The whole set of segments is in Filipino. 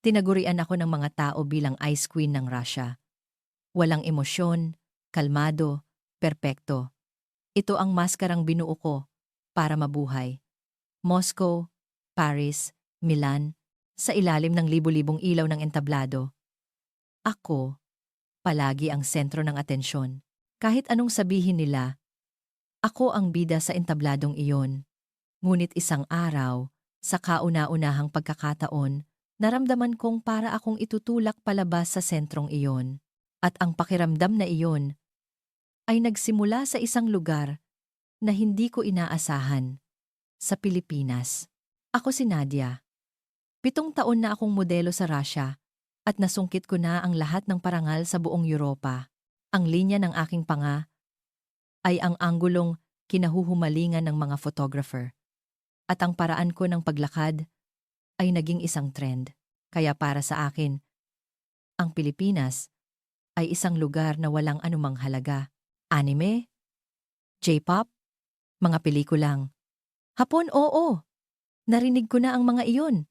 Tinagurian ako ng mga tao bilang ice queen ng Russia. Walang emosyon, kalmado, perpekto. Ito ang maskarang binuo ko para mabuhay. Moscow, Paris, Milan, sa ilalim ng libu-libong ilaw ng entablado. Ako, palagi ang sentro ng atensyon. Kahit anong sabihin nila, ako ang bida sa entabladong iyon. Ngunit isang araw, sa kauna-unahang pagkakataon, naramdaman kong para akong itutulak palabas sa sentrong iyon. At ang pakiramdam na iyon ay nagsimula sa isang lugar na hindi ko inaasahan, sa Pilipinas. Ako si Nadia. 7 taon na akong modelo sa Russia at nasungkit ko na ang lahat ng parangal sa buong Europa. Ang linya ng aking panga ay ang anggulong kinahuhumalingan ng mga photographer. At ang paraan ko ng paglakad ay naging isang trend. Kaya para sa akin, ang Pilipinas ay isang lugar na walang anumang halaga. Anime, J-pop, mga pelikulang. Hapon, oo. Narinig ko na ang mga iyon.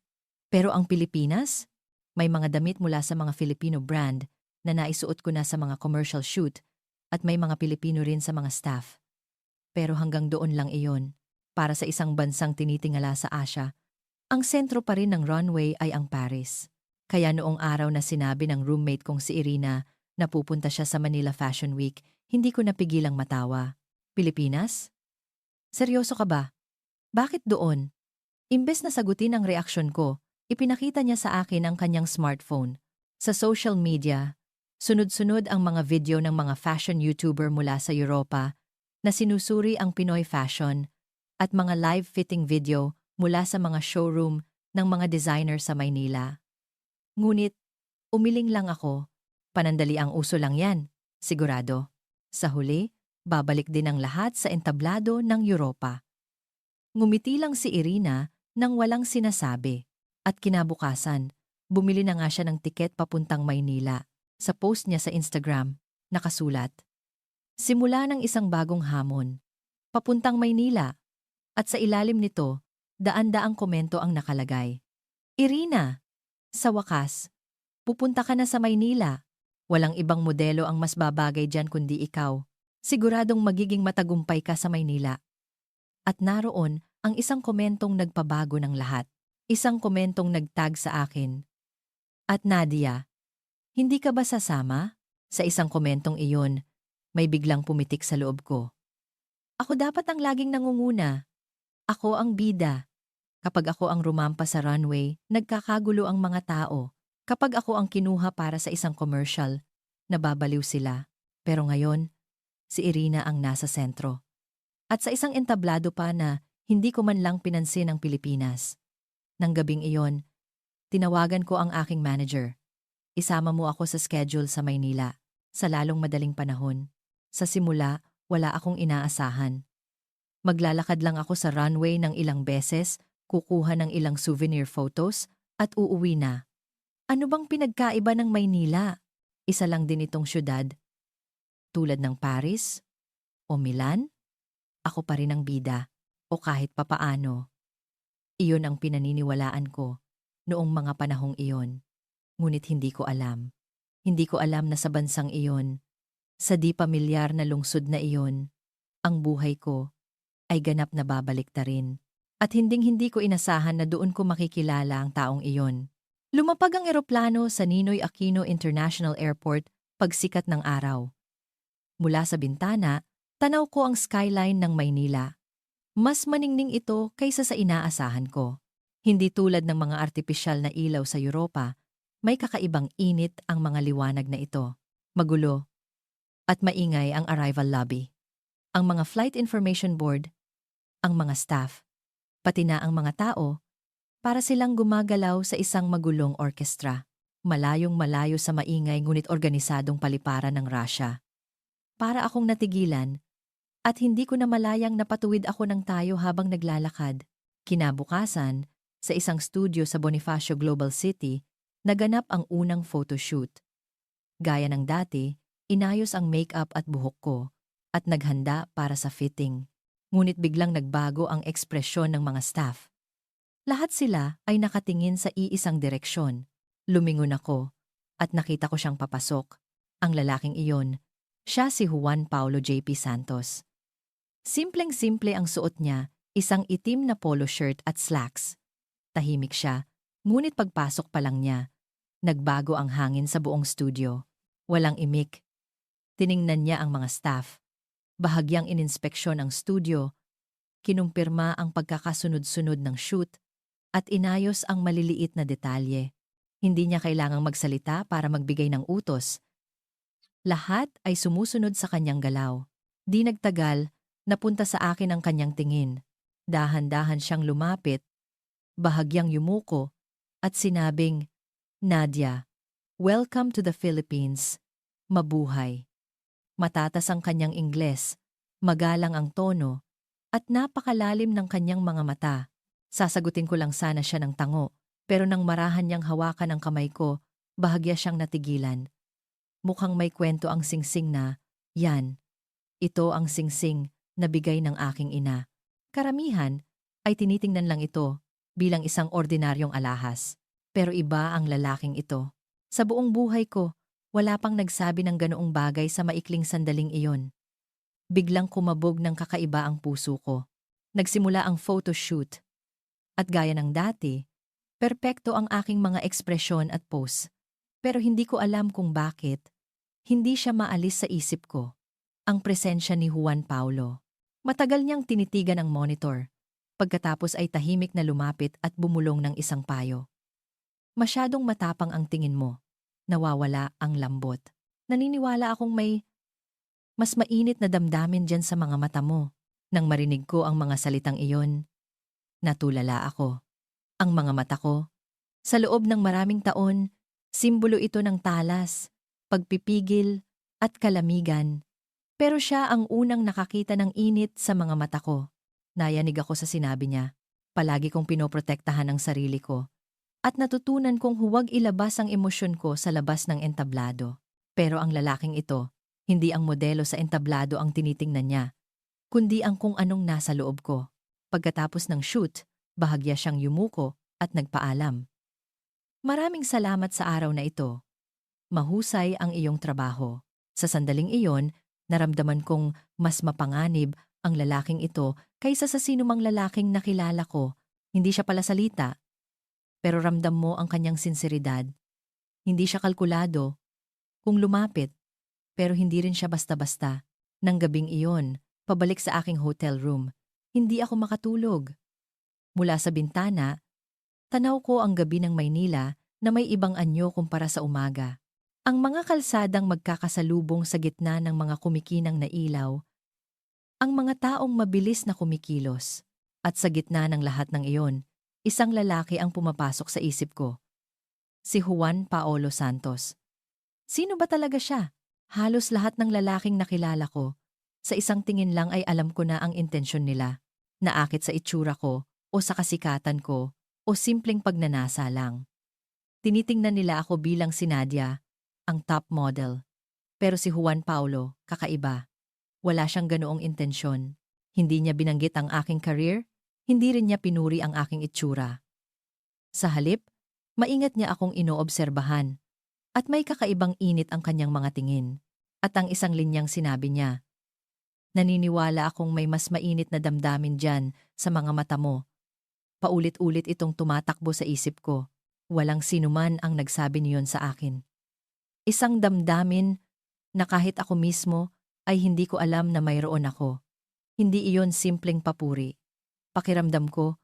Pero ang Pilipinas? May mga damit mula sa mga Filipino brand na naisuot ko na sa mga commercial shoot at may mga Pilipino rin sa mga staff. Pero hanggang doon lang iyon. Para sa isang bansang tinitingala sa Asia, ang sentro pa rin ng runway ay ang Paris. Kaya noong araw na sinabi ng roommate kong si Irina na pupunta siya sa Manila Fashion Week, hindi ko napigilang matawa. Pilipinas? Seryoso ka ba? Bakit doon? Imbes na sagutin ang reaksyon ko, ipinakita niya sa akin ang kanyang smartphone. Sa social media, sunod-sunod ang mga video ng mga fashion YouTuber mula sa Europa na sinusuri ang Pinoy fashion at mga live fitting video mula sa mga showroom ng mga designer sa Maynila. Ngunit, umiling lang ako. Panandali ang uso lang yan, sigurado. Sa huli, babalik din ang lahat sa entablado ng Europa. Ngumiti lang si Irina nang walang sinasabi. At kinabukasan, bumili na nga siya ng tiket papuntang Maynila. Sa post niya sa Instagram, nakasulat, simula ng isang bagong hamon. Papuntang Maynila. At sa ilalim nito, daan-daang komento ang nakalagay. Irina, sa wakas, pupunta ka na sa Maynila. Walang ibang modelo ang mas babagay dyan kundi ikaw. Siguradong magiging matagumpay ka sa Maynila. At naroon ang isang komentong nagpabago ng lahat. Isang komentong nagtag sa akin. At Nadia, hindi ka ba sasama? Sa isang komentong iyon, may biglang pumitik sa loob ko. Ako dapat ang laging nangunguna. Ako ang bida. Kapag ako ang rumampa sa runway, nagkakagulo ang mga tao. Kapag ako ang kinuha para sa isang commercial, nababaliw sila. Pero ngayon, si Irina ang nasa sentro. At sa isang entablado pa na hindi ko man lang pinansin ang Pilipinas. Nang gabing iyon, tinawagan ko ang aking manager. Isama mo ako sa schedule sa Maynila, sa lalong madaling panahon. Sa simula, wala akong inaasahan. Maglalakad lang ako sa runway ng ilang beses, kukuha ng ilang souvenir photos, at uuwi na. Ano bang pinagkaiba ng Maynila? Isa lang din itong syudad. Tulad ng Paris o Milan, ako pa rin ang bida, o kahit papaano. Iyon ang pinaniniwalaan ko noong mga panahong iyon. Ngunit hindi ko alam. Hindi ko alam na sa bansang iyon, sa di pamilyar na lungsod na iyon, ang buhay ko ay ganap na babaliktarin. At hinding-hindi ko inasahan na doon ko makikilala ang taong iyon. Lumapag ang eroplano sa Ninoy Aquino International Airport pagsikat ng araw. Mula sa bintana, tanaw ko ang skyline ng Maynila. Mas maningning ito kaysa sa inaasahan ko. Hindi tulad ng mga artipisyal na ilaw sa Europa, may kakaibang init ang mga liwanag na ito. Magulo at maingay ang arrival lobby. Ang mga flight information board, ang mga staff, pati na ang mga tao, para silang gumagalaw sa isang magulong orkestra. Malayong malayo sa maingay ngunit organisadong paliparan ng Russia. Para akong natigilan, at hindi ko na malayang napatuwid ako ng tayo habang naglalakad. Kinabukasan, sa isang studio sa Bonifacio Global City, naganap ang unang photoshoot. Gaya ng dati, inayos ang makeup at buhok ko, at naghanda para sa fitting. Ngunit biglang nagbago ang ekspresyon ng mga staff. Lahat sila ay nakatingin sa iisang direksyon. Lumingon ako at nakita ko siyang papasok. Ang lalaking iyon, siya si Juan Paulo J.P. Santos. Simpleng-simple ang suot niya, isang itim na polo shirt at slacks. Tahimik siya, ngunit pagpasok pa lang niya, nagbago ang hangin sa buong studio. Walang imik. Tiningnan niya ang mga staff. Bahagyang ininspeksyon ang studio, kinumpirma ang pagkakasunod-sunod ng shoot, at inayos ang maliliit na detalye. Hindi niya kailangang magsalita para magbigay ng utos. Lahat ay sumusunod sa kanyang galaw. Di nagtagal, napunta sa akin ang kanyang tingin. Dahan-dahan siyang lumapit, bahagyang yumuko, at sinabing, "Nadia, welcome to the Philippines. Mabuhay." Matatas ang kanyang Ingles, magalang ang tono, at napakalalim ng kanyang mga mata. Sasagutin ko lang sana siya ng tango, pero nang marahan niyang hawakan ang kamay ko, bahagya siyang natigilan. Mukhang may kwento ang singsing na, "Yan, ito ang singsing na bigay ng aking ina." Karamihan ay tinitingnan lang ito bilang isang ordinaryong alahas. Pero iba ang lalaking ito. Sa buong buhay ko, wala pang nagsabi ng ganoong bagay sa maikling sandaling iyon. Biglang kumabog ng kakaiba ang puso ko. Nagsimula ang photoshoot. At gaya ng dati, perpekto ang aking mga ekspresyon at pose. Pero hindi ko alam kung bakit. Hindi siya maalis sa isip ko. Ang presensya ni Juan Paulo. Matagal niyang tinitigan ang monitor. Pagkatapos ay tahimik na lumapit at bumulong ng isang payo. "Masyadong matapang ang tingin mo. Nawawala ang lambot. Naniniwala akong may mas mainit na damdamin dyan sa mga mata mo." Nang marinig ko ang mga salitang iyon, natulala ako. Ang mga mata ko, sa loob ng maraming taon, simbolo ito ng talas, pagpipigil, at kalamigan. Pero siya ang unang nakakita ng init sa mga mata ko. Nayanig ako sa sinabi niya. Palagi kong pinoprotektahan ang sarili ko. At natutunan kong huwag ilabas ang emosyon ko sa labas ng entablado. Pero ang lalaking ito, hindi ang modelo sa entablado ang tinitingnan niya, kundi ang kung anong nasa loob ko. Pagkatapos ng shoot, bahagya siyang yumuko at nagpaalam. "Maraming salamat sa araw na ito. Mahusay ang iyong trabaho." Sa sandaling iyon, naramdaman kong mas mapanganib ang lalaking ito kaysa sa sinumang lalaking nakilala ko. Hindi siya pala salita, pero ramdam mo ang kanyang sinseridad. Hindi siya kalkulado kung lumapit, pero hindi rin siya basta-basta. Nang gabing iyon, pabalik sa aking hotel room, hindi ako makatulog. Mula sa bintana, tanaw ko ang gabi ng Maynila na may ibang anyo kumpara sa umaga. Ang mga kalsadang magkakasalubong sa gitna ng mga kumikinang na ilaw, ang mga taong mabilis na kumikilos, at sa gitna ng lahat ng iyon, isang lalaki ang pumapasok sa isip ko. Si Juan Paulo Santos. Sino ba talaga siya? Halos lahat ng lalaking nakilala ko, sa isang tingin lang ay alam ko na ang intensyon nila. Naakit sa itsura ko, o sa kasikatan ko, o simpleng pagnanasa lang. Tinitingnan nila ako bilang si Nadia, ang top model. Pero si Juan Paulo, kakaiba. Wala siyang ganoong intensyon. Hindi niya binanggit ang aking career, hindi rin niya pinuri ang aking itsura. Sa halip, maingat niya akong inoobserbahan. At may kakaibang init ang kanyang mga tingin. At ang isang linyang sinabi niya, "Naniniwala akong may mas mainit na damdamin dyan sa mga mata mo." Paulit-ulit itong tumatakbo sa isip ko. Walang sinuman ang nagsabi niyon sa akin. Isang damdamin na kahit ako mismo ay hindi ko alam na mayroon ako. Hindi iyon simpleng papuri. Pakiramdam ko,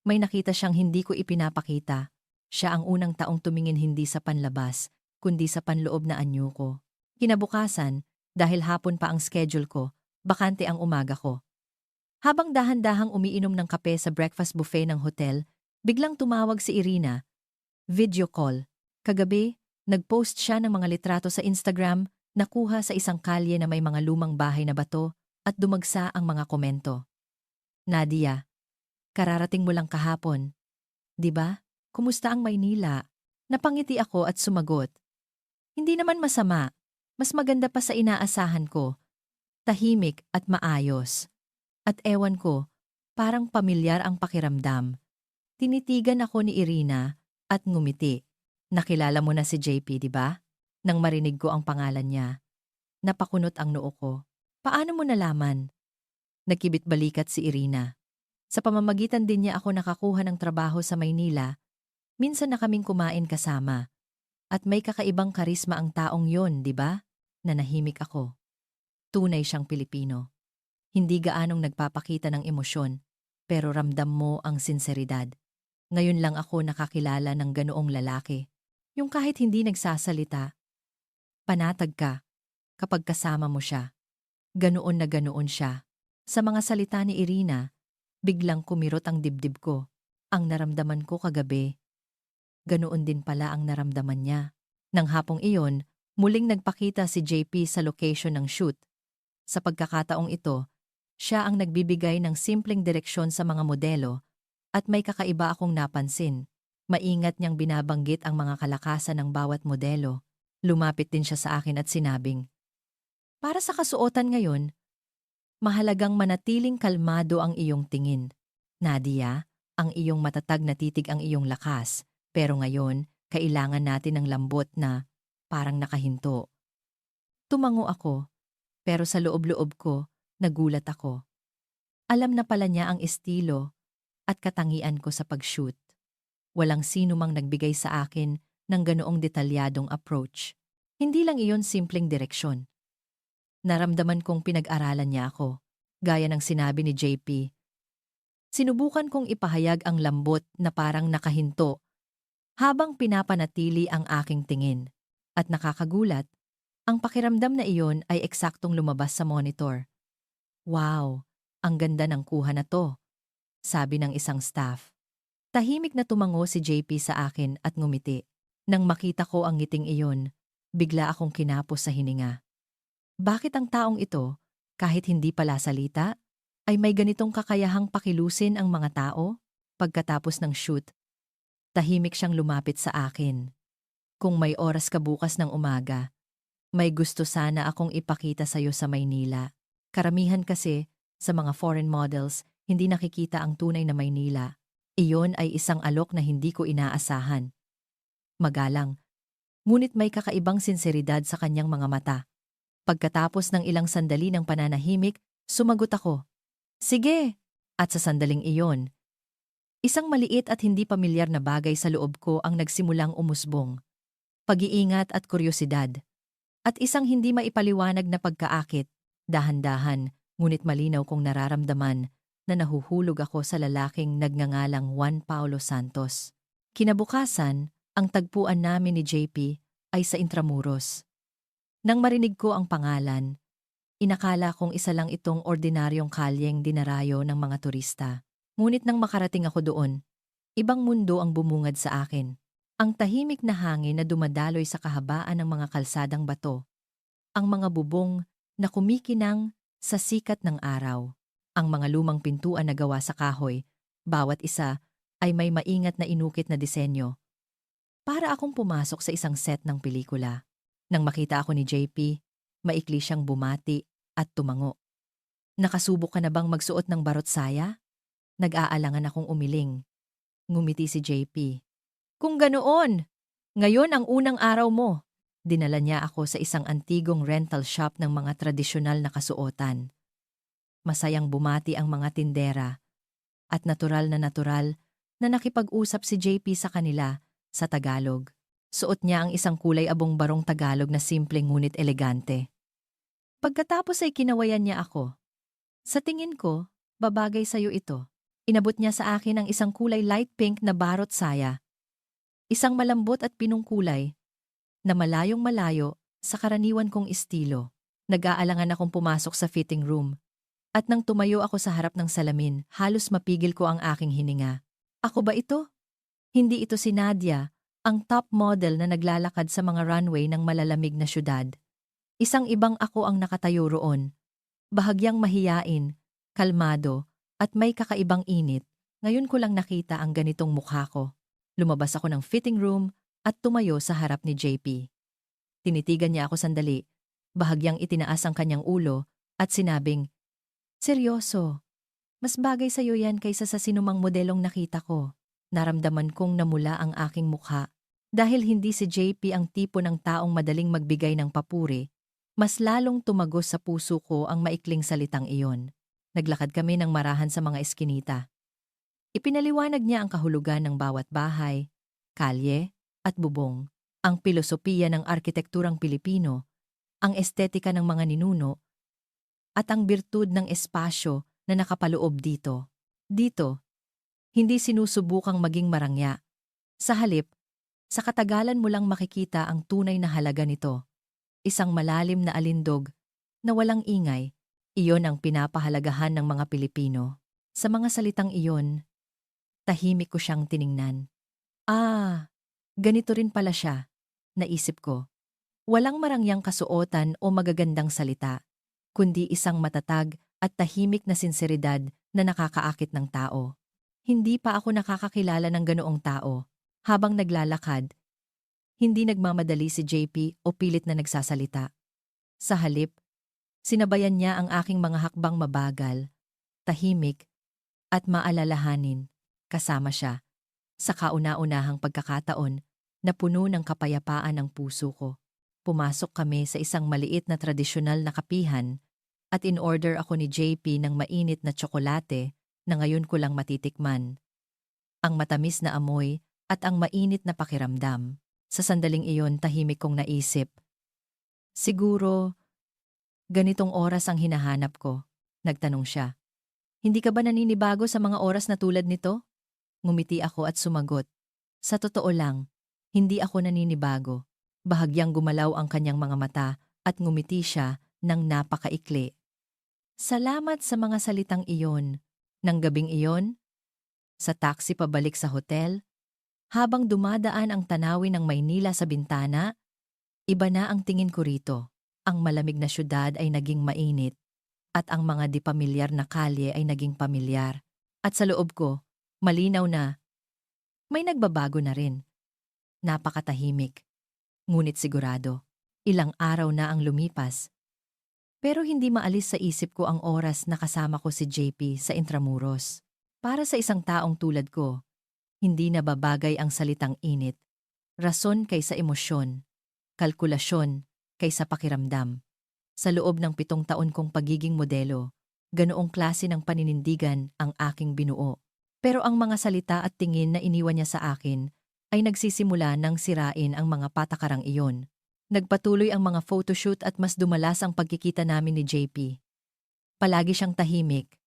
may nakita siyang hindi ko ipinapakita. Siya ang unang taong tumingin hindi sa panlabas, kundi sa panloob na anyo ko. Kinabukasan, dahil hapon pa ang schedule ko, bakante ang umaga ko. Habang dahan-dahang umiinom ng kape sa breakfast buffet ng hotel, biglang tumawag si Irina. Video call. Kagabi, nag-post siya ng mga litrato sa Instagram, nakuha sa isang kalye na may mga lumang bahay na bato, at dumagsa ang mga komento. "Nadia, kararating mo lang kahapon. 'Di ba? Kumusta ang Maynila?" Napangiti ako at sumagot. "Hindi naman masama. Mas maganda pa sa inaasahan ko. Tahimik at maayos." At ewan ko, parang pamilyar ang pakiramdam. Tinitigan ako ni Irina at ngumiti. Nakilala mo na si JP, di ba? Nang marinig ko ang pangalan niya, napakunot ang noo ko. Paano mo nalaman? Nagkibit-balikat si Irina. Sa pamamagitan din niya ako nakakuha ng trabaho sa Maynila. Minsan na kaming kumain kasama. At may kakaibang karisma ang taong yon, di ba? Nanahimik ako. Tunay siyang Pilipino. Hindi gaanong nagpapakita ng emosyon, pero ramdam mo ang sinseridad. Ngayon lang ako nakakilala ng ganoong lalaki. Yung kahit hindi nagsasalita, panatag ka kapag kasama mo siya. Ganoon na ganoon siya. Sa mga salita ni Irina, biglang kumirot ang dibdib ko. Ang naramdaman ko kagabi, ganoon din pala ang naramdaman niya. Nang hapong iyon, muling nagpakita si JP sa location ng shoot. Sa pagkakataong ito, siya ang nagbibigay ng simpleng direksyon sa mga modelo at may kakaiba akong napansin. Maingat niyang binabanggit ang mga kalakasan ng bawat modelo. Lumapit din siya sa akin at sinabing, "Para sa kasuotan ngayon, mahalagang manatiling kalmado ang iyong tingin. Nadia, ang iyong matatag na titig ang iyong lakas, pero ngayon, kailangan natin ng lambot na parang nakahinto." Tumango ako, pero sa loob-loob ko, nagulat ako. Alam na pala niya ang estilo at katangian ko sa pag-shoot. Walang sino mang nagbigay sa akin ng ganoong detalyadong approach. Hindi lang iyon simpleng direksyon. Naramdaman kong pinag-aralan niya ako, gaya ng sinabi ni JP. Sinubukan kong ipahayag ang lambot na parang nakahinto habang pinapanatili ang aking tingin. At nakakagulat, ang pakiramdam na iyon ay eksaktong lumabas sa monitor. "Wow, ang ganda ng kuha na to," sabi ng isang staff. Tahimik na tumango si JP sa akin at ngumiti. Nang makita ko ang ngiting iyon, bigla akong kinapos sa hininga. Bakit ang taong ito, kahit hindi pala salita, ay may ganitong kakayahang pakilusin ang mga tao? Pagkatapos ng shoot, tahimik siyang lumapit sa akin. "Kung may oras ka bukas ng umaga, may gusto sana akong ipakita sa'yo sa Maynila. Karamihan kasi sa mga foreign models, hindi nakikita ang tunay na Maynila. Iyon ay isang alok na hindi ko inaasahan." Magalang, ngunit may kakaibang sinseridad sa kanyang mga mata. Pagkatapos ng ilang sandali ng pananahimik, sumagot ako, "Sige." At sa sandaling iyon, isang maliit at hindi pamilyar na bagay sa loob ko ang nagsimulang umusbong. Pag-iingat at kuryosidad. At isang hindi maipaliwanag na pagkaakit, dahan-dahan, ngunit malinaw kong nararamdaman na nahuhulog ako sa lalaking nagngangalang Juan Paulo Santos. Kinabukasan, ang tagpuan namin ni JP ay sa Intramuros. Nang marinig ko ang pangalan, inakala kong isa lang itong ordinaryong kalyeng dinarayo ng mga turista. Ngunit nang makarating ako doon, ibang mundo ang bumungad sa akin. Ang tahimik na hangin na dumadaloy sa kahabaan ng mga kalsadang bato. Ang mga bubong na kumikinang sa sikat ng araw. Ang mga lumang pintuan na gawa sa kahoy, bawat isa ay may maingat na inukit na disenyo. Para akong pumasok sa isang set ng pelikula. Nang makita ako ni JP, maikli siyang bumati at tumango. "Nakasubok ka na bang magsuot ng barot saya?" Nag-aalangan akong umiling. Ngumiti si JP. "Kung ganoon, ngayon ang unang araw mo." Dinala niya ako sa isang antigong rental shop ng mga tradisyonal na kasuotan. Masayang bumati ang mga tindera at natural na nakipag-usap si JP sa kanila sa Tagalog. Suot niya ang isang kulay abong barong Tagalog na simple ngunit elegante. Pagkatapos ay kinawayan niya ako. "Sa tingin ko, babagay sa'yo ito." Inabot niya sa akin ang isang kulay light pink na barot saya. Isang malambot at pinungkulay na malayong malayo sa karaniwan kong estilo. Nag-aalangan akong pumasok sa fitting room. At nang tumayo ako sa harap ng salamin, halos mapigil ko ang aking hininga. Ako ba ito? Hindi ito si Nadia, ang top model na naglalakad sa mga runway ng malalamig na syudad. Isang ibang ako ang nakatayo roon. Bahagyang mahiyain, kalmado, at may kakaibang init. Ngayon ko lang nakita ang ganitong mukha ko. Lumabas ako ng fitting room at tumayo sa harap ni JP. Tinitigan niya ako sandali, bahagyang itinaas ang kanyang ulo at sinabing, "Seryoso, mas bagay sa'yo yan kaysa sa sinumang modelong nakita ko." Naramdaman kong namula ang aking mukha. Dahil hindi si JP ang tipo ng taong madaling magbigay ng papuri, mas lalong tumagos sa puso ko ang maikling salitang iyon. Naglakad kami ng marahan sa mga eskinita. Ipinaliwanag niya ang kahulugan ng bawat bahay, kalye, at bubong, ang pilosopiya ng arkitekturang Pilipino, ang estetika ng mga ninuno, at ang birtud ng espasyo na nakapaloob dito. Dito, hindi sinusubukang maging marangya. Sa halip, sa katagalan mo lang makikita ang tunay na halaga nito. Isang malalim na alindog na walang ingay, iyon ang pinapahalagahan ng mga Pilipino. Sa mga salitang iyon, tahimik ko siyang tiningnan. Ah, ganito rin pala siya, naisip ko. Walang marangyang kasuotan o magagandang salita, kundi isang matatag at tahimik na sinseridad na nakakaakit ng tao. Hindi pa ako nakakakilala ng ganoong tao. Habang naglalakad, hindi nagmamadali si JP o pilit na nagsasalita. Sa halip, sinabayan niya ang aking mga hakbang mabagal, tahimik, at maalalahanin. Kasama siya sa kauna-unahang pagkakataon na puno ng kapayapaan ang puso ko. Pumasok kami sa isang maliit na tradisyonal na kapihan at in-order ako ni JP ng mainit na tsokolate na ngayon ko lang matitikman. Ang matamis na amoy at ang mainit na pakiramdam. Sa sandaling iyon tahimik kong naisip. Siguro, ganitong oras ang hinahanap ko, nagtanong siya. Hindi ka ba naninibago sa mga oras na tulad nito? Ngumiti ako at sumagot. Sa totoo lang, hindi ako naninibago. Bahagyang gumalaw ang kanyang mga mata at ngumiti siya ng napakaikli. Salamat sa mga salitang iyon. Nang gabing iyon, sa taxi pabalik sa hotel, habang dumadaan ang tanawin ng Maynila sa bintana, iba na ang tingin ko rito. Ang malamig na syudad ay naging mainit at ang mga di pamilyar na kalye ay naging pamilyar. At sa loob ko, malinaw na may nagbabago na rin. Napakatahimik. Ngunit sigurado, ilang araw na ang lumipas. Pero hindi maalis sa isip ko ang oras na kasama ko si JP sa Intramuros. Para sa isang taong tulad ko, hindi nababagay ang salitang init. Rason kaysa emosyon, kalkulasyon kaysa pakiramdam. Sa loob ng 7 taon kong pagiging modelo, ganoong klase ng paninindigan ang aking binuo. Pero ang mga salita at tingin na iniwan niya sa akin ay nagsisimula ng sirain ang mga patakarang iyon. Nagpatuloy ang mga photoshoot at mas dumalas ang pagkikita namin ni JP. Palagi siyang tahimik,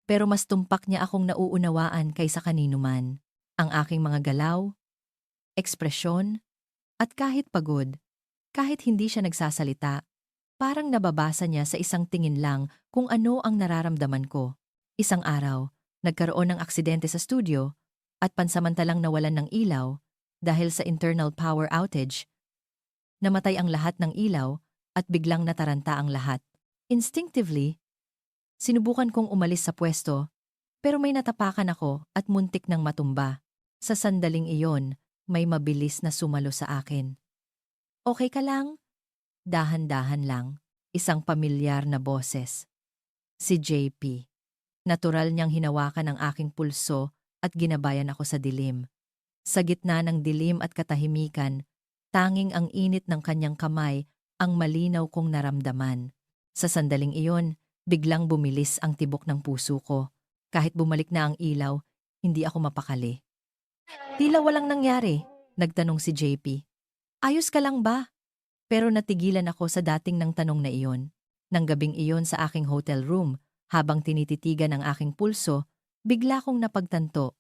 pero mas tumpak niya akong nauunawaan kaysa kanino man. Ang aking mga galaw, ekspresyon, at kahit pagod, kahit hindi siya nagsasalita, parang nababasa niya sa isang tingin lang kung ano ang nararamdaman ko. Isang araw, nagkaroon ng aksidente sa studio at pansamantalang nawalan ng ilaw dahil sa internal power outage. Namatay ang lahat ng ilaw at biglang nataranta ang lahat. Instinctively, sinubukan kong umalis sa pwesto pero may natapakan ako at muntik ng matumba. Sa sandaling iyon, may mabilis na sumalo sa akin. Okay ka lang? Dahan-dahan lang, isang pamilyar na boses. Si JP. Natural niyang hinawakan ang aking pulso at ginabayan ako sa dilim. Sa gitna ng dilim at katahimikan, tanging ang init ng kanyang kamay ang malinaw kong naramdaman. Sa sandaling iyon, biglang bumilis ang tibok ng puso ko. Kahit bumalik na ang ilaw, hindi ako mapakali. Tila walang nangyari, nagtanong si JP. Ayos ka lang ba? Pero natigilan ako sa dating ng tanong na iyon. Nang gabing iyon sa aking hotel room, habang tinititigan ang aking pulso, bigla kong napagtanto.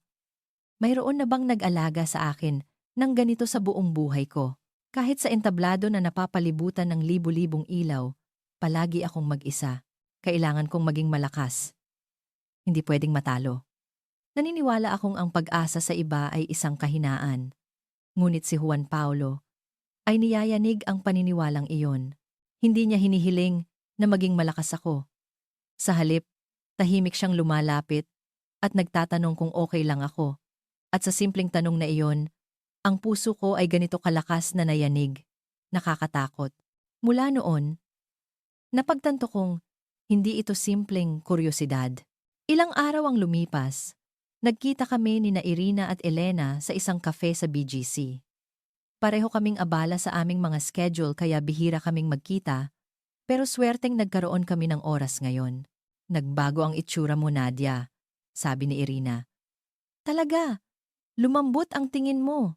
Mayroon na bang nag-alaga sa akin ng ganito sa buong buhay ko? Kahit sa entablado na napapalibutan ng libu-libong ilaw, palagi akong mag-isa. Kailangan kong maging malakas. Hindi pwedeng matalo. Naniniwala akong ang pag-asa sa iba ay isang kahinaan. Ngunit si Juan Paulo ay niyayanig ang paniniwalang iyon. Hindi niya hinihiling na maging malakas ako. Sa halip, tahimik siyang lumalapit at nagtatanong kung okay lang ako. At sa simpleng tanong na iyon, ang puso ko ay ganito kalakas na nayanig, nakakatakot. Mula noon, napagtanto kong hindi ito simpleng kuryosidad. Ilang araw ang lumipas. Nagkita kami ni Irina at Elena sa isang cafe sa BGC. Pareho kaming abala sa aming mga schedule kaya bihira kaming magkita, pero swerteng nagkaroon kami ng oras ngayon. Nagbago ang itsura mo, Nadia, sabi ni Irina. Talaga? Lumambot ang tingin mo.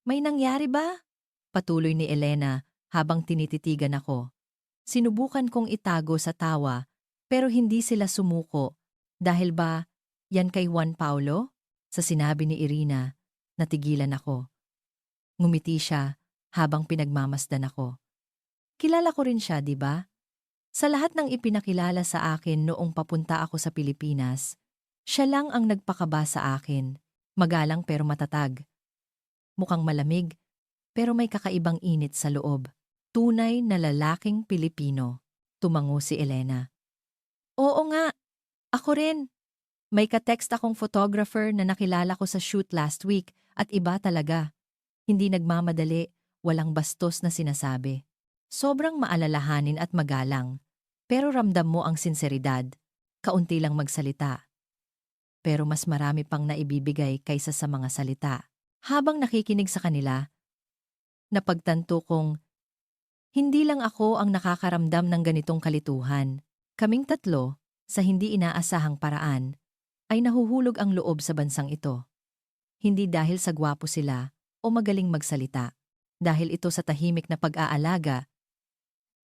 May nangyari ba? Patuloy ni Elena habang tinititigan ako. Sinubukan kong itago sa tawa pero hindi sila sumuko. Dahil ba yan kay Juan Paulo? Sa sinabi ni Irina, natigilan ako. Ngumiti siya habang pinagmamasdan ako. Kilala ko rin siya, di ba? Sa lahat ng ipinakilala sa akin noong papunta ako sa Pilipinas, siya lang ang nagpakaba sa akin. Magalang pero matatag. Mukhang malamig, pero may kakaibang init sa loob. Tunay na lalaking Pilipino. Tumango si Elena. Oo nga, ako rin. May ka-text akong photographer na nakilala ko sa shoot last week at iba talaga. Hindi nagmamadali, walang bastos na sinasabi. Sobrang maalalahanin at magalang. Pero ramdam mo ang sinseridad. Kaunti lang magsalita. Pero mas marami pang naibibigay kaysa sa mga salita. Habang nakikinig sa kanila, napagtanto kong hindi lang ako ang nakakaramdam ng ganitong kalituhan. Kaming tatlo, sa hindi inaasahang paraan, ay nahuhulog ang loob sa bansang ito. Hindi dahil sa gwapo sila o magaling magsalita. Dahil ito sa tahimik na pag-aalaga,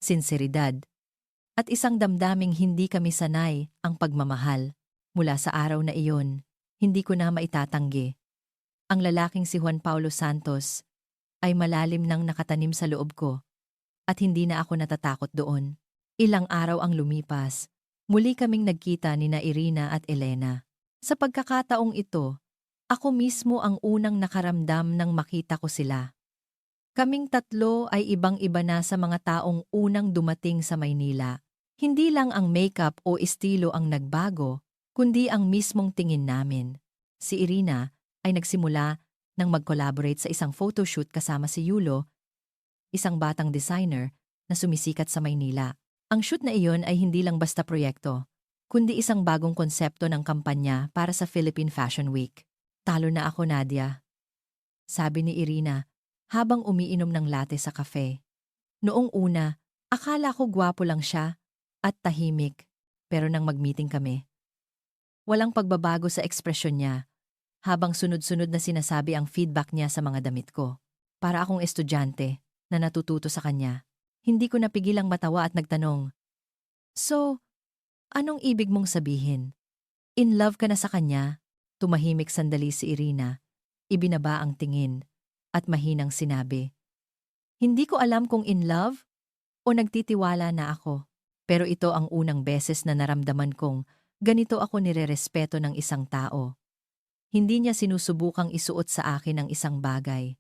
sinseridad, at isang damdaming hindi kami sanay ang pagmamahal. Mula sa araw na iyon, hindi ko na maitatanggi. Ang lalaking si Juan Paulo Santos ay malalim nang nakatanim sa loob ko at hindi na ako natatakot doon. Ilang araw ang lumipas, muli kaming nagkita ni na Irina at Elena. Sa pagkakataong ito, ako mismo ang unang nakaramdam nang makita ko sila. Kaming tatlo ay ibang-iba na sa mga taong unang dumating sa Maynila. Hindi lang ang makeup o estilo ang nagbago, kundi ang mismong tingin namin. Si Irina ay nagsimula nang mag-collaborate sa isang photoshoot kasama si Yulo, isang batang designer na sumisikat sa Maynila. Ang shoot na iyon ay hindi lang basta proyekto, kundi isang bagong konsepto ng kampanya para sa Philippine Fashion Week. Talo na ako, Nadia, sabi ni Irina habang umiinom ng latte sa kafe. Noong una, akala ko gwapo lang siya at tahimik, pero nang mag-meeting kami, walang pagbabago sa ekspresyon niya habang sunod-sunod na sinasabi ang feedback niya sa mga damit ko. Para akong estudyante na natututo sa kanya. Hindi ko napigilang matawa at nagtanong, "So, anong ibig mong sabihin? In love ka na sa kanya?" Tumahimik sandali si Irina, ibinaba ang tingin, at mahinang sinabi, "Hindi ko alam kung in love o nagtitiwala na ako. Pero ito ang unang beses na naramdaman kong ganito ako nirerespeto ng isang tao. Hindi niya sinusubukang isuot sa akin ang isang bagay.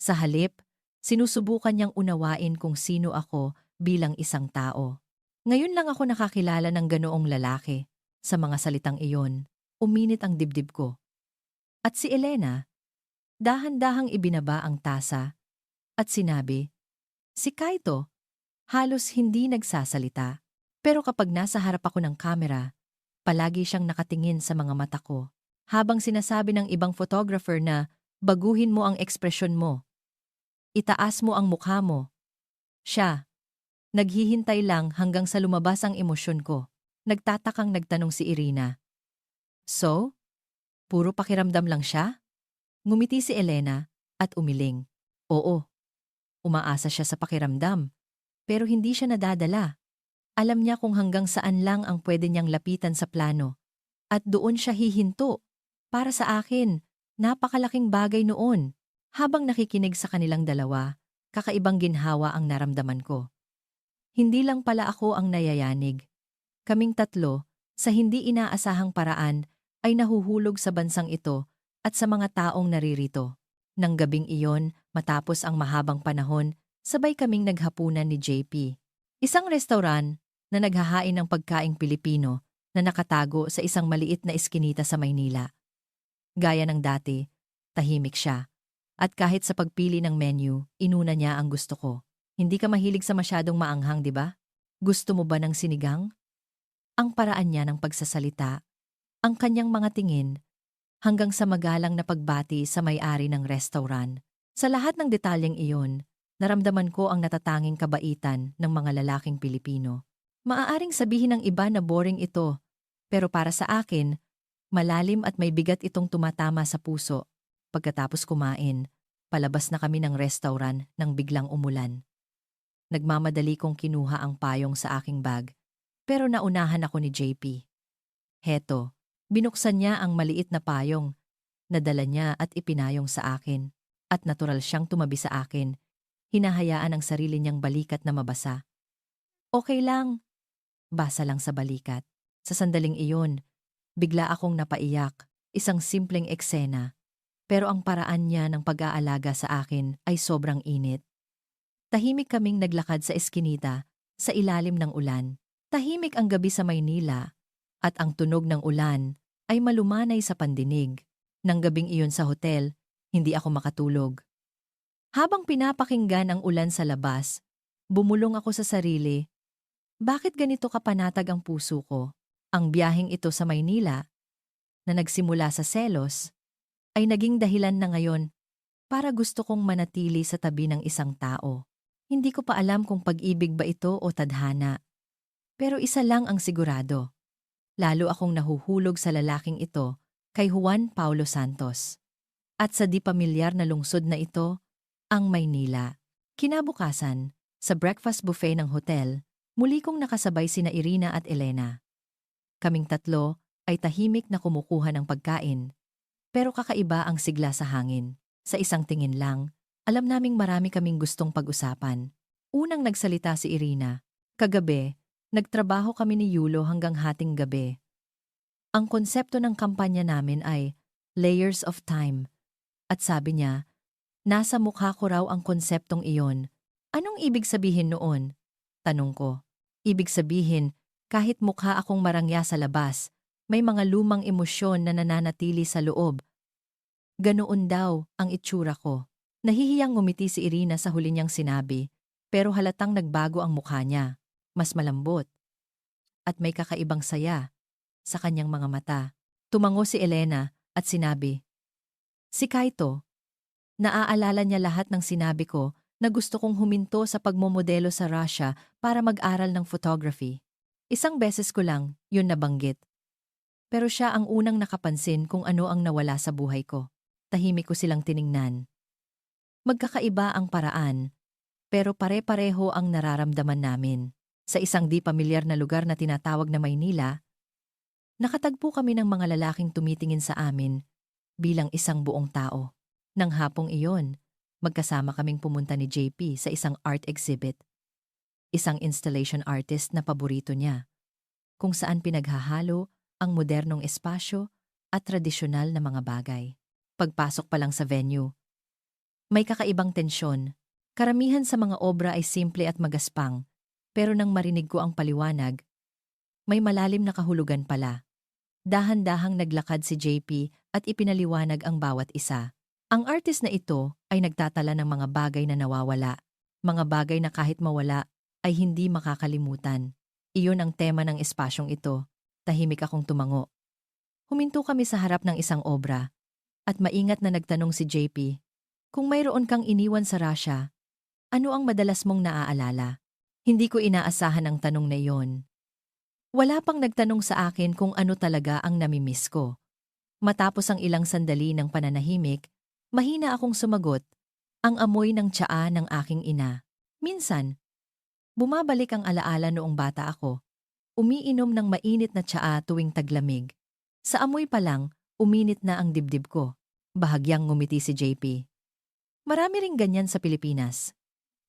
Sa halip, sinusubukan niyang unawain kung sino ako bilang isang tao. Ngayon lang ako nakakilala ng ganoong lalaki." Sa mga salitang iyon, uminit ang dibdib ko. At si Elena, dahan-dahang ibinaba ang tasa at sinabi, "Si Kaito." Halos hindi nagsasalita. Pero kapag nasa harap ako ng kamera, palagi siyang nakatingin sa mga mata ko. Habang sinasabi ng ibang photographer na baguhin mo ang ekspresyon mo, itaas mo ang mukha mo. Siya, naghihintay lang hanggang sa lumabas ang emosyon ko. Nagtatakang nagtanong si Irina. "So, puro pakiramdam lang siya?" Ngumiti si Elena at umiling. "Oo, umaasa siya sa pakiramdam. Pero hindi siya nadadala. Alam niya kung hanggang saan lang ang pwede niyang lapitan sa plano. At doon siya hihinto. Para sa akin, napakalaking bagay noon." Habang nakikinig sa kanilang dalawa, kakaibang ginhawa ang naramdaman ko. Hindi lang pala ako ang nayayanig. Kaming tatlo, sa hindi inaasahang paraan, ay nahuhulog sa bansang ito at sa mga taong naririto. Nang gabing iyon, matapos ang mahabang panahon, sabay kaming naghapunan ni JP. Isang restaurant na naghahain ng pagkaing Pilipino na nakatago sa isang maliit na eskinita sa Maynila. Gaya ng dati, tahimik siya. At kahit sa pagpili ng menu, inuna niya ang gusto ko. "Hindi ka mahilig sa masyadong maanghang, di ba? Gusto mo ba ng sinigang?" Ang paraan niya ng pagsasalita, ang kanyang mga tingin, hanggang sa magalang na pagbati sa may-ari ng restaurant. Sa lahat ng detalyeng iyon, naramdaman ko ang natatanging kabaitan ng mga lalaking Pilipino. Maaaring sabihin ng iba na boring ito, pero para sa akin, malalim at may bigat itong tumatama sa puso. Pagkatapos kumain, palabas na kami ng restaurant nang biglang umulan. Nagmamadali kong kinuha ang payong sa aking bag, pero naunahan ako ni JP. Heto, binuksan niya ang maliit na payong, nadala niya at ipinayong sa akin. At natural siyang tumabi sa akin, hinahayaan ang sarili niyang balikat na mabasa. Okay lang, basa lang sa balikat. Sa sandaling iyon, bigla akong napaiyak, isang simpleng eksena. Pero ang paraan niya ng pag-aalaga sa akin ay sobrang init. Tahimik kaming naglakad sa eskinita, sa ilalim ng ulan. Tahimik ang gabi sa Maynila, at ang tunog ng ulan ay malumanay sa pandinig. Nang gabing iyon sa hotel, hindi ako makatulog. Habang pinapakinggan ang ulan sa labas, bumulong ako sa sarili. Bakit ganito kapanatag ang puso ko? Ang biyaheng ito sa Maynila, na nagsimula sa selos, ay naging dahilan na ngayon para gusto kong manatili sa tabi ng isang tao. Hindi ko pa alam kung pag-ibig ba ito o tadhana. Pero isa lang ang sigurado. Lalo akong nahuhulog sa lalaking ito kay Juan Paulo Santos. At sa di pamilyar na lungsod na ito, ang Maynila. Kinabukasan, sa breakfast buffet ng hotel, muli kong nakasabay sina Irina at Elena. Kaming tatlo ay tahimik na kumukuha ng pagkain, pero kakaiba ang sigla sa hangin. Sa isang tingin lang, alam naming marami kaming gustong pag-usapan. Unang nagsalita si Irina. Kagabi, nagtrabaho kami ni Yulo hanggang hating gabi. Ang konsepto ng kampanya namin ay Layers of Time. At sabi niya, nasa mukha ko raw ang konseptong iyon. Anong ibig sabihin noon? Tanong ko. Ibig sabihin, kahit mukha akong marangya sa labas, may mga lumang emosyon na nananatili sa loob. Ganoon daw ang itsura ko. Nahihiyang ngumiti si Irina sa huli niyang sinabi, pero halatang nagbago ang mukha niya. Mas malambot. At may kakaibang saya sa kanyang mga mata. Tumango si Elena at sinabi, si Kaito. Naaalala niya lahat ng sinabi ko na gusto kong huminto sa pagmomodelo sa Russia para mag-aral ng photography. Isang beses ko lang yun nabanggit. Pero siya ang unang nakapansin kung ano ang nawala sa buhay ko. Tahimik ko silang tiningnan. Magkakaiba ang paraan, pero pare-pareho ang nararamdaman namin. Sa isang di pamilyar na lugar na tinatawag na Maynila, nakatagpo kami ng mga lalaking tumitingin sa amin bilang isang buong tao. Nang hapong iyon, magkasama kaming pumunta ni JP sa isang art exhibit. Isang installation artist na paborito niya, kung saan pinaghahalo ang modernong espasyo at tradisyonal na mga bagay. Pagpasok pa lang sa venue, may kakaibang tensyon. Karamihan sa mga obra ay simple at magaspang, pero nang marinig ko ang paliwanag, may malalim na kahulugan pala. Dahan-dahang naglakad si JP at ipinaliwanag ang bawat isa. Ang artist na ito ay nagtatala ng mga bagay na nawawala, mga bagay na kahit mawala ay hindi makakalimutan. Iyon ang tema ng espasyong ito. Tahimik akong tumango. Huminto kami sa harap ng isang obra, at maingat na nagtanong si JP, kung mayroon kang iniwan sa Russia, ano ang madalas mong naaalala? Hindi ko inaasahan ang tanong na iyon. Wala pang nagtanong sa akin kung ano talaga ang namimiss ko. Matapos ang ilang sandali ng pananahimik, mahina akong sumagot, ang amoy ng tsaa ng aking ina. Minsan, bumabalik ang alaala noong bata ako. Umiinom ng mainit na tsaa tuwing taglamig. Sa amoy pa lang, uminit na ang dibdib ko. Bahagyang ngumiti si JP. Marami ring ganyan sa Pilipinas.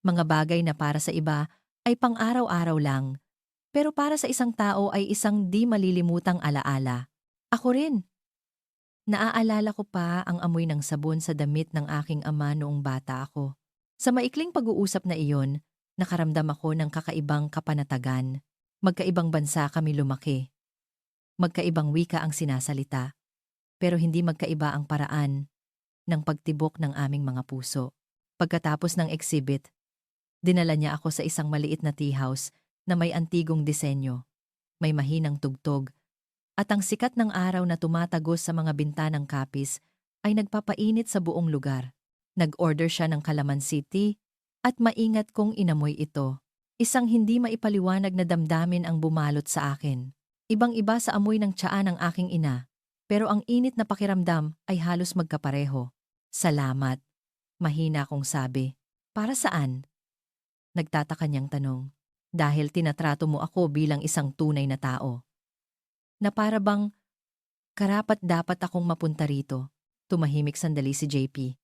Mga bagay na para sa iba ay pang-araw-araw lang, pero para sa isang tao ay isang di malilimutang alaala. Ako rin. Naaalala ko pa ang amoy ng sabon sa damit ng aking ama noong bata ako. Sa maikling pag-uusap na iyon, nakaramdam ako ng kakaibang kapanatagan. Magkaibang bansa kami lumaki. Magkaibang wika ang sinasalita, pero hindi magkaiba ang paraan ng pagtibok ng aming mga puso. Pagkatapos ng exhibit, dinala niya ako sa isang maliit na tea house na may antigong disenyo, may mahinang tugtog, at ang sikat ng araw na tumatagos sa mga bintanang kapis ay nagpapainit sa buong lugar. Nag-order siya ng calamansi tea at maingat kong inamoy ito. Isang hindi maipaliwanag na damdamin ang bumalot sa akin. Ibang-iba sa amoy ng tiyaan ng aking ina, pero ang init na pakiramdam ay halos magkapareho. Salamat, mahina kong sabi. Para saan? Nagtataka niyang tanong. Dahil tinatrato mo ako bilang isang tunay na tao. Na para bang karapat-dapat akong mapunta rito. Tumahimik sandali si JP.